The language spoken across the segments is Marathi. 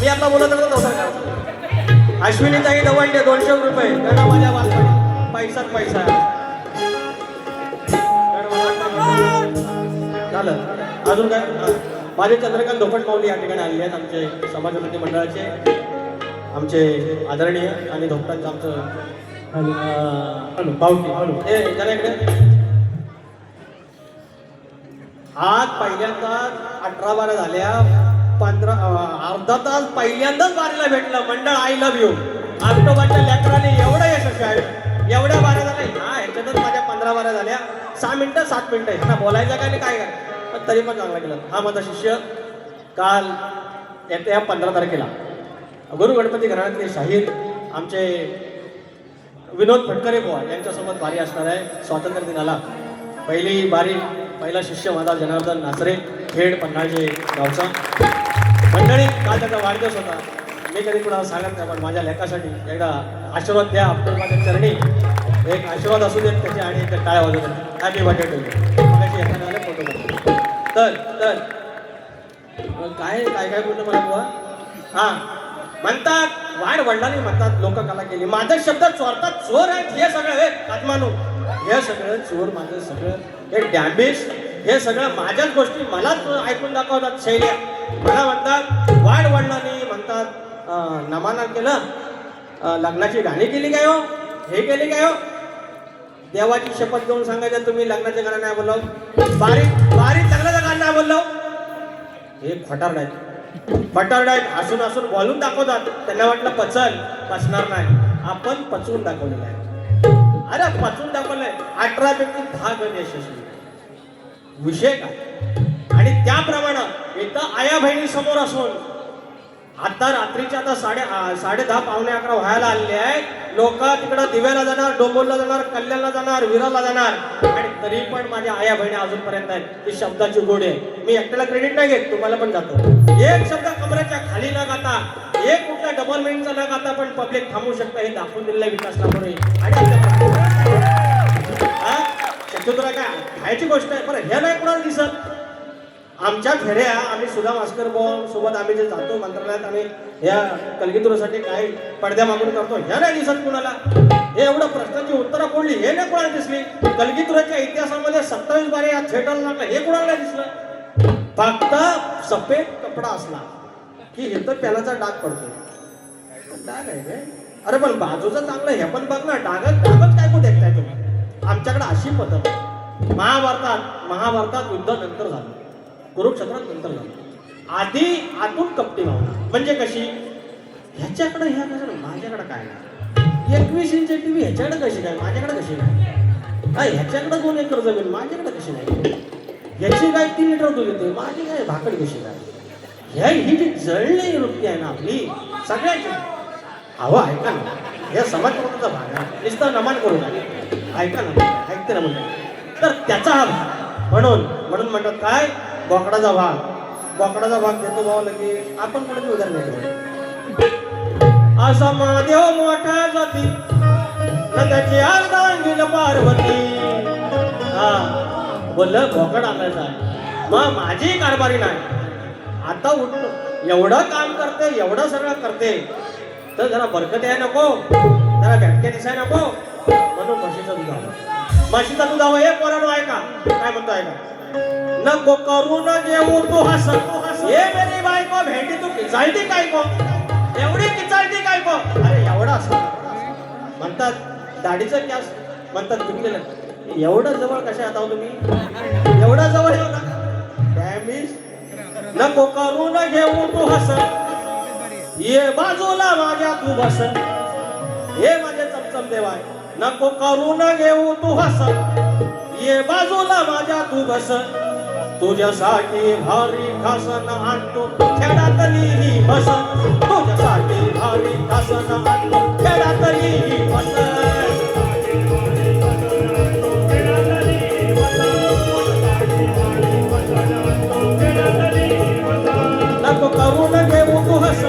मी आता बोलत होतो तसं अश्विनीताई दवंडे 200 रुपये त्यांना माझ्या वाचपाडी पैसाच पैसा झालं. अजून काय माझे चंद्रकांत धोपट माऊली या ठिकाणी आलेले आहेत आमचे समाजपती मंडळाचे आमचे आदरणीय आणि धोपटांचं आमचं पावटी हे जरा इकडे. आज पहिल्यांदाच 18-12 झाल्या 15 अर्धा तास पहिल्यांदाच बारीला भेटलं मंडळ आय लव्ह यू. ऑक्टोबरच्या लेकराने एवढं यशस्वी आहे एवढ्या बाऱ्या झाल्या हा ह्याच्यातच माझ्या 15-12 झाल्या 6 मिनिटं 7 मिनिटं आहे ना बोलायचं काय नाही काय काय पण तरी पण चांगला केलं. हा माझा शिष्य काल येत्या 15 तारखेला गुरु गणपती घराण्यातले शाहीर आमचे विनोद फटकरे बुवा यांच्यासोबत बारी असणार आहे स्वातंत्र्य दिनाला. पहिली बारी पहिला शिष्य माझा जनार्दन नाचरे खेड पन्हाळचे गावचा. मंडळी काल त्याचा वाढदिवस होता. मी कधी कुणाला सांगत नाही पण माझ्या लेखासाठी एकदा आशीर्वाद द्या आपल्या माझ्या चरणी एक आशीर्वाद असू देत त्याचे आणि एक टाळ्या वाजवत हॅपी बर्थडे टू यू त्याची एखाद्याला फोटो काढतो. तर काय काय काय बोलतो मला बुवा हां म्हणतात वाढ वडिलांनी म्हणतात लोककला केली. माझं शब्द चोरतात चोर आहेत हे सगळं हे आत्मानू हे सगळं चोर माझं सगळं हे डॅमेज हे सगळं माझ्याच गोष्टी मलाच ऐकून दाखवतात शैल्या. मला म्हणतात वाढ वडिलांनी म्हणतात नमाना केलं लग्नाची गाणी केली काय हो हे केली काय हो. देवाची शपथ घेऊन सांगायचं तुम्ही लग्नाचे गाणं नाही बोललो बारीक लग्नाचं गाणं नाही बोललो हे खोटार नाही हसून हसून बोलून दाखवतात. त्यांना वाटलं पचणार नाही आपण पचवून दाखवलेलं आहे. अरे पचवून दाखवलंय 18 पैकी 10 गण यशस्वी विषय काय. आणि त्याप्रमाणे इथं आया बहिणी समोर असून आता रात्रीच्या आता 10:30 पावणे 11 व्हायला आलेले आहे. लोक तिकडं दिव्याला जाणार डोंबोलला जाणार कल्याणला जाणार विराला जाणार आणि तरी पण माझ्या आया बहिणी अजूनपर्यंत आहेत. ती शब्दाची गोडी आहे. मी एकट्याला क्रेडिट नाही घेत तुम्हाला पण जातो. एक शब्द कमरेच्या खाली न गाता एक कुठला डबल मिनिटचा न गाता पण पब्लिक थांबू शकतं हे दाखवून दिलेलं विकासला म्हणून. आणि शक्यतो काय खायची गोष्ट आहे बरं हे नाही कोणाला दिसत. आमच्या फेऱ्या आम्ही सुधा मास्कर बॉल सोबत आम्ही जे जातो मंत्रालयात आम्ही ह्या कलगीतुरासाठी काही पडद्या मागून करतो हे नाही दिसत कुणाला. हे एवढं प्रश्नांची उत्तरं कोणली हे नाही कोणाला दिसली. कलगीतुराच्या इतिहासामध्ये 27 बारे या थिएटरला लागलं हे कोणाला नाही दिसलं. फक्त सफेद कपडा असला की हे तर पेनाचा डाग पडतो. डाग आहे काय अरे पण बाजूचं चांगलं हे पण बघ ना डागच काय कुठे देखताय तुम्ही. आमच्याकडे अशी पद्धत महाभारतात युद्ध नंतर झालं कुरुक्षेत्रात नंतर झालं. आतून कपटी भावना म्हणजे कशी ह्याच्याकडे ह्या कसं माझ्याकडे काय नाही 21 इंच टीव्ही ह्याच्याकडे कशी काय माझ्याकडे कशी नाही ह्याच्याकडे 2 एकर जमीन माझ्याकडे कशी नाही ह्याची काय 3 लिटर दूध येते माझी काय भाकड कशी काय. ही जी जळलेली वृत्ती आहे ना आपली सगळ्याची हवं ऐका ना हे समाजपत्राचा भाग आहे नुसतं नमान करू नका ऐका ना ऐकते ना म्हणजे तर त्याचा हा भाग म्हणून म्हणतात काय बोकडाचा भाग देतो भाव लगेच आपण कोणाची उदाहरण नाही. असा महादेव मोठा जाती न त्याची अर्धांगील पार्वती हा बोललं बोकड आणायचा आहे मग माझी कारभारी नाही. आता उठलो एवढं काम करते एवढं सगळं करते तर जरा बरकत आहे नको जरा भेटके दिसाय नको म्हणून म्हशीचा दुधावं हे पोरानो ऐका काय म्हणतो ऐका. नको करू न घेऊ तू हस हे मेरी बायको भेंडी तू किचाळती काय को एवढी किचाळती काय को. अरे एवढा असं म्हणतात दाढीचं कॅस म्हणतात दुखलेलं एवढं जवळ कशा आता तुम्ही एवढा जवळ येऊ नका डॅमेज. नको करू न घेऊ तू हस ये बाजूला माझ्या तू बस हे माझे चमचम देवाय. नको करू न घेऊ तू हस ये बाजूला माझ्या तू बस तुझ्यासाठी भारी खासन आणतो खेळातली ही बस तुझ्यासाठी भारी खासन आणतो खेळातली ही बस. नको करू न घेऊ तू हस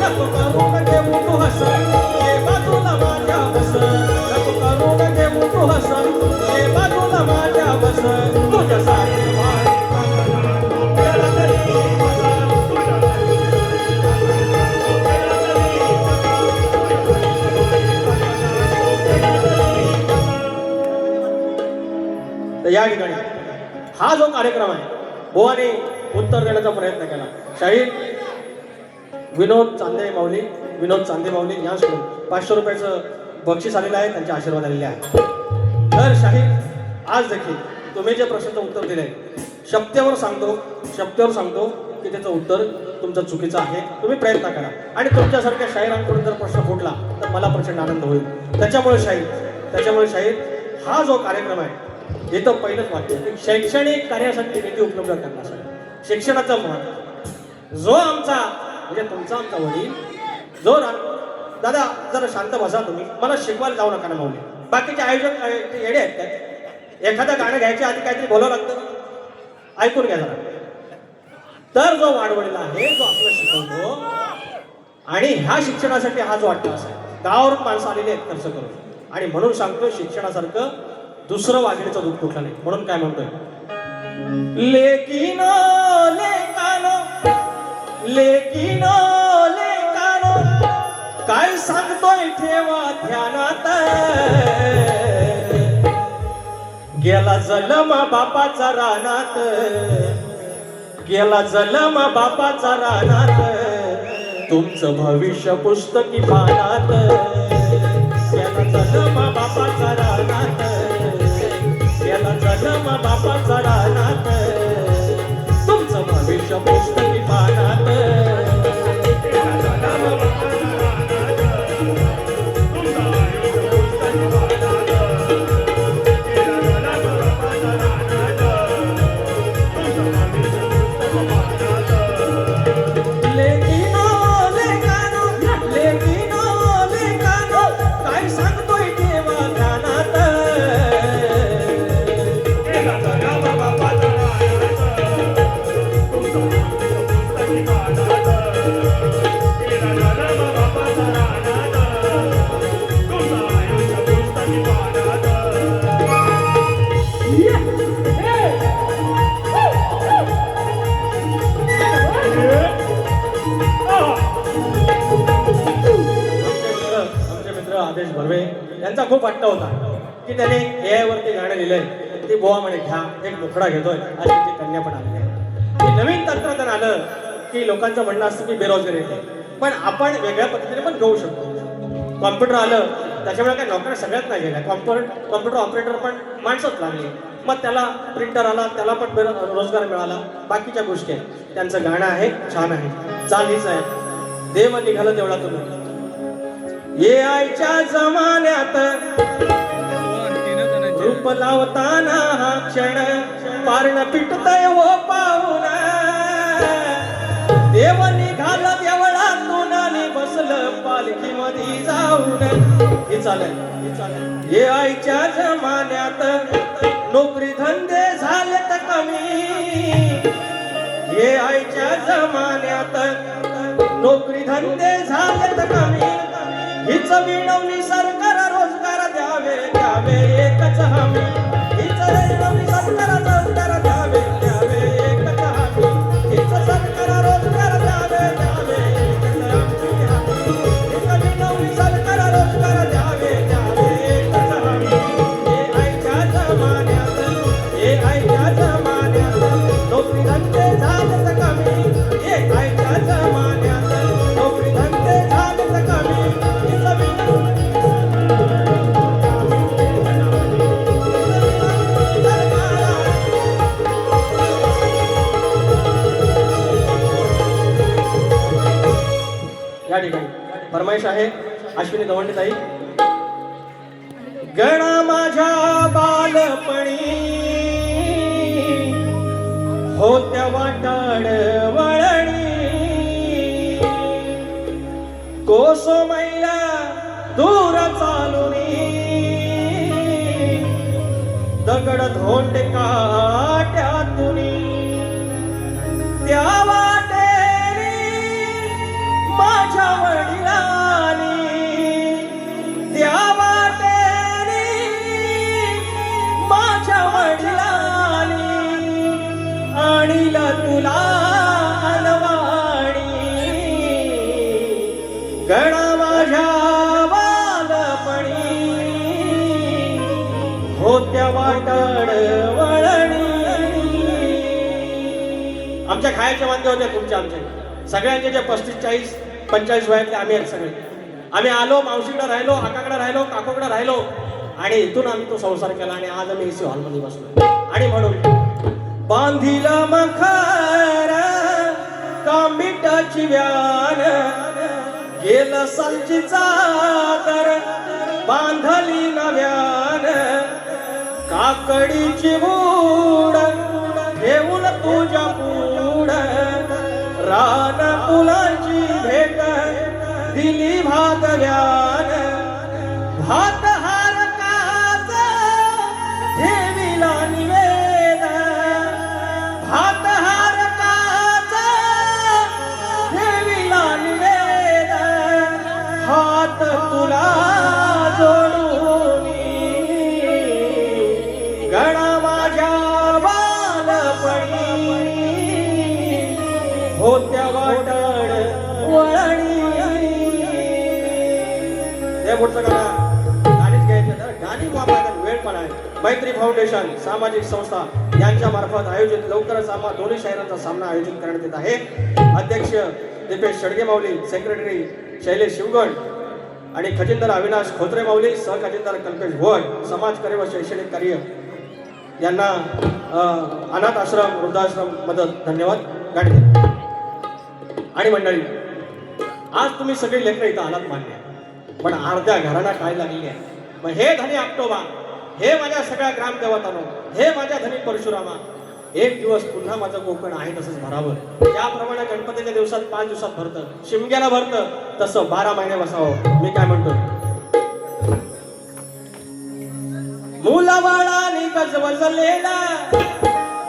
नको करू न घेऊ तू हस ये बाजूला माझ्या बस नको करू न घेऊ तू हस ये बाजूला माझ्या बस तुझ्यासाठी भारी या ठिकाणी हा जो कार्यक्रम आहे बुवाने उत्तर देण्याचा प्रयत्न केला. शाहीर विनोद चांदे माऊली यांच्याकडून 500 रुपयाचं बक्षीस आलेलं आहे, त्यांचे आशीर्वाद आलेले आहे. तर शाहीर आज देखील तुम्ही जे प्रश्नाचं उत्तर दिलंय शब्दावर सांगतो की त्याचं उत्तर तुमचं चुकीचं आहे. तुम्ही प्रयत्न करा आणि तुमच्यासारख्या शाहिरांकडून जर प्रश्न फुटला तर मला प्रचंड आनंद होईल. त्याच्यामुळे शाहीर हा जो कार्यक्रम आहे हे तर पहिलंच वाक्य की शैक्षणिक कार्यासाठी निधी उपलब्ध करण्यासाठी शिक्षणाचं महत्त्व जो आमचा म्हणजे तुमचा आमचा वडील जो दादा जरा शांत बसा तुम्ही, मला शिकवायला जाऊ नका ना माऊली. बाकीचे आयोजक ते येडे आहेत काय? एखादं गाणं घ्यायच्या आधी काहीतरी बोलावं लागतं, ऐकून घ्या जरा. तर जो वाडवडील आहे जो आपलं शिकवतो आणि ह्या शिक्षणासाठी हा जो अट्टास आहे गावावरून माणसं आलेली आहेत खर्च करून आणि म्हणून सांगतो शिक्षणासारखं दुसरं वाघिणीचं दूध कुठलं नाही. म्हणून काय म्हणतोय लेकिनो लेकानो काय सांगतोय ठेवा ध्यानात गेला जन्म बापाचा रानात तुमचं भविष्य पुस्तकी पानात गेला जन्म बापाचा रानात तुमचं भविष्य पुस्तकी पानात आदेश भरवे यांचा खूप हट्ट होता की त्याने AI वरती गाणं लिहिलंय. ती बोवा म्हणे घ्या एक मुखडा घेतोय अशी ती कन्या पण आली आहे. नवीन तंत्रज्ञान आलं की लोकांचं म्हणणं असतं की बेरोजगारी येते, पण आपण वेगळ्या पद्धतीने पण घेऊ शकतो. कॉम्प्युटर आलं त्याच्यामुळे काय नोकऱ्या सगळ्यात नाही गेल्या. कॉम्प्युटर ऑपरेटर पण माणसंच लागली. मग त्याला प्रिंटर आला त्याला पण रोजगार मिळाला. बाकीच्या गोष्टी आहेत. त्यांचं गाणं आहे छान आहे, चालीच आहे. देव निघालं तेवढा तुम्ही AIच्या जमान्यात रूप लावताना हा क्षण पारण पिटतय हो पाहून देव निघाल देवळातून आणि बसलं पालखी मध्ये जाऊन. हे चालेल AIच्या जमान्यात नोकरी धंदे झालेत कमी. AIच्या जमान्यात नोकरी धंदे झालेत कमी. हीच विनवणी सरकार रोजगार द्यावे एकच हमी. हीच विनवणी सरकार रोजगार द्यावे एकच हमी. हीच सरकार रोजगार द्यावे एकच हमी. हीच विनवणी सरकार रोजगार द्यावे एकच हमी. AIच्या जमान्यात नोकरी धंदे झालेत कमी. AIच्या जमान्यात नोकरी धंदे झालेत कमी. या ठिकाणी फरमाईश आहे अश्विनी दवंडे ताई. गणा माझ्या बालपणी होत्या वाटाड वळणी कोसो मैला दूर चालुनी दगड धोंड काट्यातुनी त्या वाटेरी माझ्या वडिलांनी त्या वाटेरी माझ्या वडिलांनी आणीला तुला अलवाणी. गणा माझ्या बालपणी होत्या वाटण वळणी. आमच्या खायचे वांदे होते आमचे सगळ्यांचे जे 35-40-45 वयातले आम्ही आहेत सगळे. आम्ही आलो मावशीकडे राहिलो, आकाकडे राहिलो, काकोकडे राहिलो आणि इथून आम्ही तो संसार केला आणि आज आम्ही एसी हॉलमध्ये बसलो. आणि म्हणून बांधिला मखार कांबिटाची व्यान गेलं सालची चादर बांधली नव्यान काकडीची बूड घेऊन तुझ्या पूड रान फुलाची भेट दिली भागव्यान भात हार काच देवीला निवेद भात हार काच देवीला निवेद हात तुला जोडून गणा माझ्या बालपणी होत्या वाटण वळणी. हे पुढचं गाणीच घ्यायचं तर गाणी वापरायला वेळ पण आहे. मैत्री फाउंडेशन सामाजिक संस्था यांच्या मार्फत आयोजित लवकरच आम्हा दोन्ही शहरांचा सामना आयोजित करण्यात येत आहे. अध्यक्ष दीपेश शेडगे माऊली, सेक्रेटरी शैलेश शिवगण आणि खजिनदार अविनाश खोत्रे माऊली, सहखजिनदार कल्पेश भोळ, समाजकार्य व शैक्षणिक कार्य यांना अनाथ आश्रम वृद्धाश्रम मदत धन्यवाद. गाडी आणि मंडळी, आज तुम्ही सगळे लेकरं इथं आलात मान्य, पण अर्ध्या घराला काय लागली आहे. मग हे धनी आक्टोबा, हे माझ्या सगळ्या ग्रामदेवतांनो, हे माझ्या धनी परशुरामा, एक दिवस पुन्हा माझं कोकण आहे तसंच भरावं. ज्याप्रमाणे गणपतीच्या दिवसात 5 दिवसात भरतं, शिमग्याला भरतं, तसं 12 महिने बसावं. मी काय म्हणतो, मुलाबाळाने गजबजलेला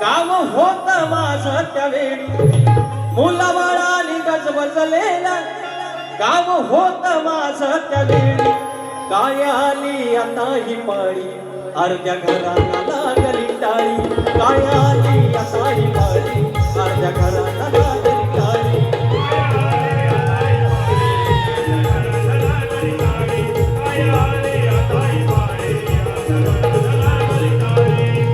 गाव होत माझं त्यावेळी, मुलाबाळाने गजबजलेला गाव होत माझं त्यावेळी, काय आली आता ही पाळी अर्ध्या घराला लागली टाळी, काय आली आता ही पाळी अर्ध्या घराला लागली टाळी.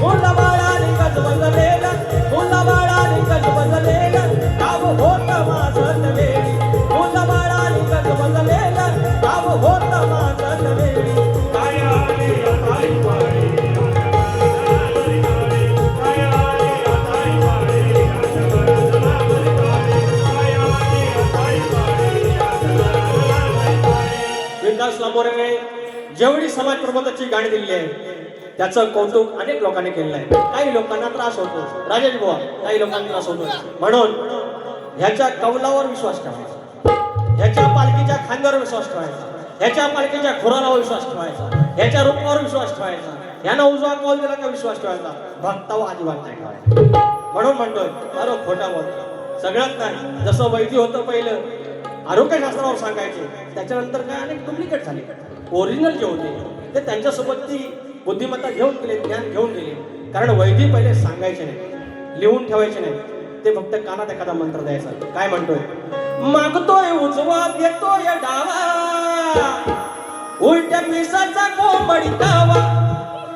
मुलाबाळाने गजबजलेला, मुलाबाळाने गजबजलेला गाव होत माझं त्यावेळी, मुलाबाळाने गजबजलेला गाव होत माझं त्यावेळी, काय आली आता ही पाळी. विकास लांबोरेने जेवढी समाज प्रबोधाची गाणी दिलेली आहे त्याचं कौतुक अनेक लोकांनी केलेलं आहे. काही लोकांना त्रास होतो, राजेश बुवा, काही लोकांना त्रास होतो. म्हणून ह्याच्या कौलावर विश्वास ठेवायचा, ह्याच्या पालखीच्या खांद्यावर विश्वास ठेवायचा, ह्याच्या पालखीच्या खुरालावर विश्वास ठेवायचा, ह्याच्या रूपावर विश्वास ठेवायचा, ह्यानं उजवा कौल दिला का विश्वास ठेवायचा, भक्तावर अजिबात नाही ठेवायचा. म्हणून म्हणतोय अरे खोटा बोल सगळ्यात नाही. जसं वैद्य होतं पहिलं आरोग्यशास्त्रावर सांगायचे, त्याच्यानंतर काय अनेक डुप्लिकेट झाले. ओरिजिनल जे होते ते त्यांच्यासोबत ती बुद्धिमत्ता घेऊन गेले, ज्ञान घेऊन गेले. कारण वैद्य पहिले सांगायचे नाही, लिहून ठेवायचे नाही, ते फक्त कानात एखादा मंत्र द्यायचा. काय म्हणतोय, मागतोय उजवा देतोय डावा, उलट्या पिसाचा कोंबडी कावा,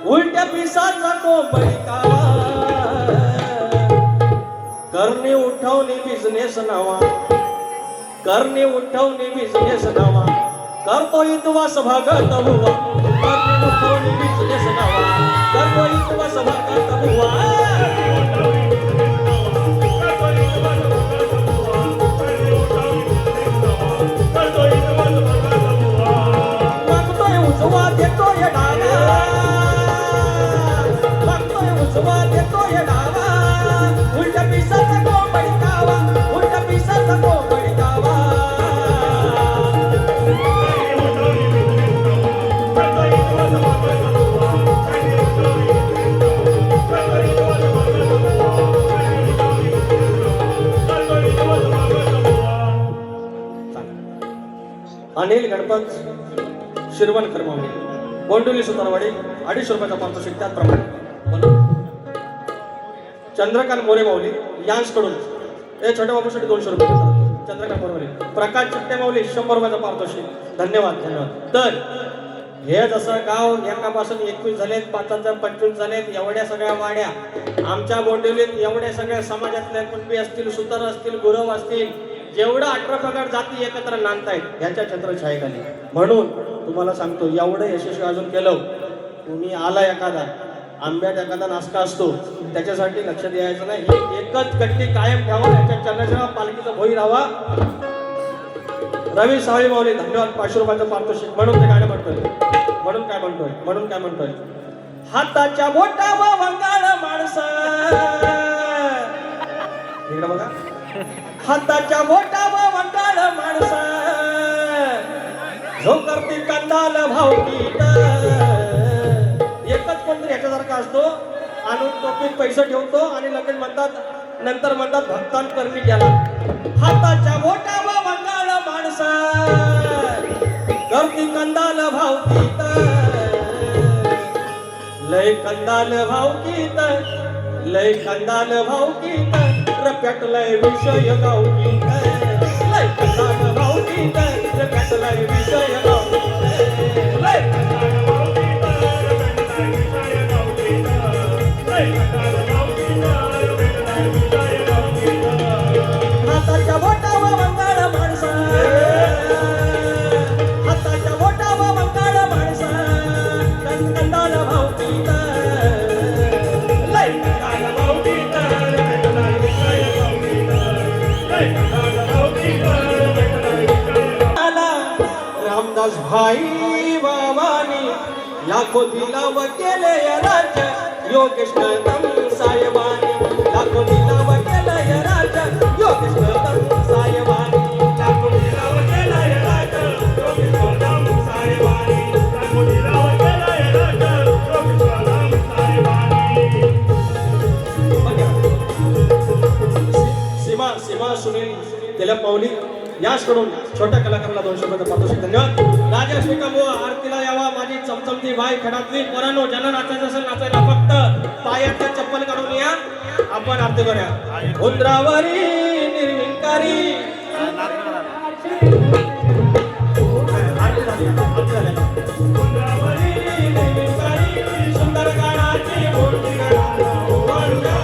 उलट्या पिसाचा कोंबडी कावा, करणे उठवणे बिझनेस नवा, करणे उठवणे बिझनेस नवा, करतो इतवास भगत हुआ, करणे उठवणे बिझनेस नवा, करतो इतवास भगत हुआ. मागतोय उजवा देतोय डावा, मागतोय उजवा देतोय डावा, उलट्या पिसाचा कोंबडी कावा, उलट्या पिसाचा कोंबडी कावा. अनिल गणपत शिरवणकर मावळे, गोंडोली सुतारवाडी 250 रुपयाचा पारितोषिक. त्याचप्रमाणे चंद्रकांत मोरे माऊली यांसकडून हे छोट्या बाबूसाठी 200 रुपये. चंद्रकांत मोरे, प्रकाश चिट्टे माऊली 100 रुपयाचा पारितोषिक. धन्यवाद धन्यवाद. तर हे जसं गाव एकापासून 21 झालेत, 5 25 झालेत, एवढ्या सगळ्या वाड्या आमच्या बोंडिवलीत, एवढ्या सगळ्या समाजातल्या कुणबी असतील, सुतार असतील, गुरव असतील, जेवढं 18 प्रकार जाती एकत्र नांदतायत ह्याच्या छत्रछायेखाली. म्हणून तुम्हाला सांगतो, एवढं यशस्वी अजून केलं. तुम्ही आला एखादा आंब्यात एखादा नाश्ता असतो, त्याच्यासाठी लक्ष द्यायचं नाही. ही एकच गट्टी कायम ठेवा, याच्या चंद्रशेवा पालखीचं भोई राहावा. रवी सावळी माऊली धन्यवाद. 500 रुपयाचं पारितोषिक. म्हणून ते गाणं म्हणून काय म्हणतोय हाताच्या बोटावर वंगाळ माणसं, इकडे बघा, हाताच्या बोटावर वंगाळ माणसं, जो करती कंदाल भावकीत. एकच कोणतरी ह्याच्यासारखा असतो, आणून टोपीत पैसे ठेवतो आणि लगेच नंतर म्हणतात भक्तांकरणी गेला. हाताच्या बोटावर वंगाळ माणसं, करती कंदाल भावकीत. लय कंदाल भावकीत, लय कंदाल भावकीत, रप्याटलय विषय गावकीत. लय कंदाल भावकीत, रप्याटलय विषय गावकीत. लय कंदाल भावकीत, रप्याटलय विषय गावकीत. लय कंदाल भावकीत, रप्याटलय विषय गावकीत. हाताच्या बोटावर वंगाळ माणसं, हाताच्या बोटावर वंगाळ माणसं, कंदाल भावकीत. लय कंदाल भावकीत, रप्याटलय विषय गावकीत. लय कंदाल भावकीत, रप्याटलय विषय गावकीत. रामदास भाई बाबानी लाखो दिलाव केले राज्य, योगेश कदम साहेबानी लाखो दिलाव केले राज्य, योगेश कदम साहेबानी लाखो दिलाव केले राज्य, योगेश कदम साहेबानी लाखो दिलाव केले राज्य, योगेश कदम साहेबानी. सीमा सुनील तेलप माऊली याचकडून छोट्या कलाकाराला 200 रुपये पारितोषिक. धन्यवाद. राजा श्रीकांबो आरतीला यावा, माझी चमचमती बाई खडातली पोरांनो. ज्यांना नाचायचं असेल नाचायला फक्त पायातलं चप्पल काढून या, आपण आरती करूया. उंदरावरी निर्विकारी उंदरावरी निर्विकारी, सुंदर गाण्याची मूर्ती गळाला ओवाळूया.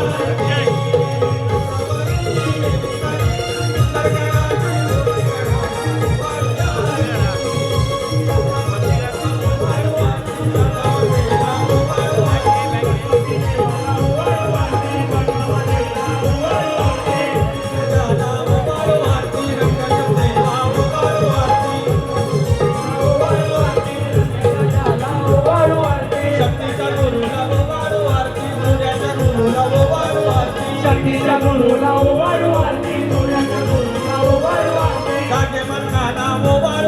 शक्तीच्या गुरुला ओवाळू आरती, सूर्याच्या गुरुला ओवाळू आरती. जागे मनकाला ओवाळू